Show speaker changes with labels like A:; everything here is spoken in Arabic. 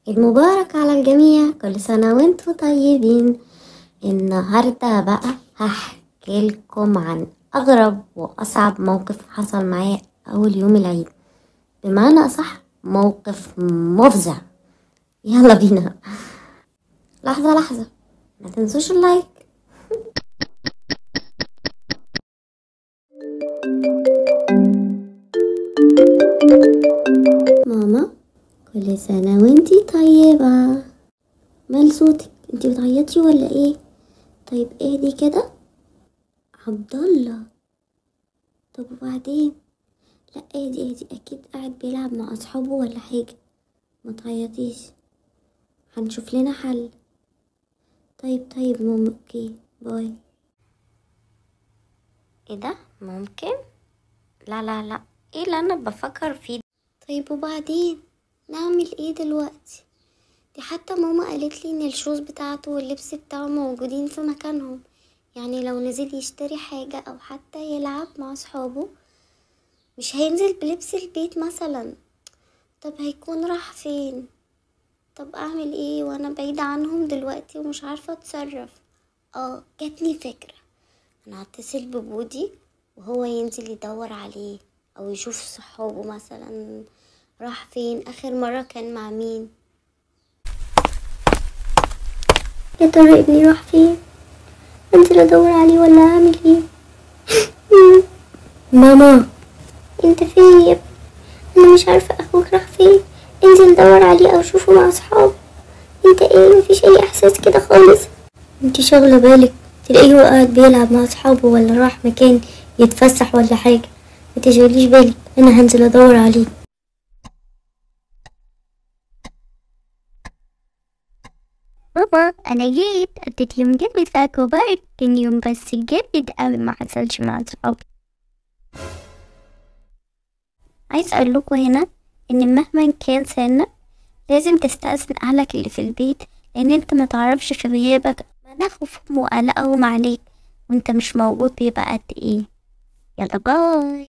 A: عيد مبارك على الجميع، كل سنة وانتم طيبين. النهاردة بقى هحكي لكم عن أغرب وأصعب موقف حصل معايا أول يوم العيد، بمعنى أصح موقف مفزع. يلا بينا. لحظة لحظة، ما تنسوش اللايك. ماما، كل سنة وانتي طيبة. مال صوتك؟ انتي بتعيطي ولا ايه؟ طيب اهدي كده. عبد الله، طب وبعدين؟ لا اهدي اكيد قاعد بيلعب مع اصحابه ولا حاجة، ما تعيطيش، هنشوف لنا حل. طيب ماما، اوكي باي. ايه ده؟ ممكن؟ لا، ايه اللي انا بفكر فيه؟ طيب وبعدين نعمل ايه دلوقتي؟ دي حتى ماما قالت لي ان الشوز بتاعته واللبس بتاعه موجودين في مكانهم، يعني لو نزل يشتري حاجة او حتى يلعب مع اصحابه مش هينزل بلبس البيت مثلا. طب هيكون راح فين؟ طب اعمل ايه وانا بعيدة عنهم دلوقتي ومش عارفة اتصرف؟ جاتلي فكرة، انا هتصل ببودي وهو ينزل يدور عليه او يشوف صحابه مثلا راح فين، اخر مرة كان مع مين. يا ترى ابني راح فين؟ انزل ادور عليه ولا اعمل ايه؟ ماما، انت فين يا ابني؟ انا مش عارفة اخوك راح فين، انزل دور عليه او شوفه مع اصحابه. انت ايه؟ مفيش اي احساس كده خالص. انت شاغله بالك تلاقيه هو قاعد بيلعب مع اصحابه ولا راح مكان يتفسح ولا حاجه، ما تشغليش بالك، انا هنزل ادور عليه.
B: بابا أنا جيت أديت يوم جد بتاعكوا بارك، كان يوم بس جد أوي ما حصلش مع صحابي. عايز أقول لكم هنا إن مهما كان سنك لازم تستأذن أهلك اللي في البيت، لأن أنت متعرفش في غيابك مناخهم وقلقهم عليك وأنت مش موجود بيبقى قد إيه. يلا باي.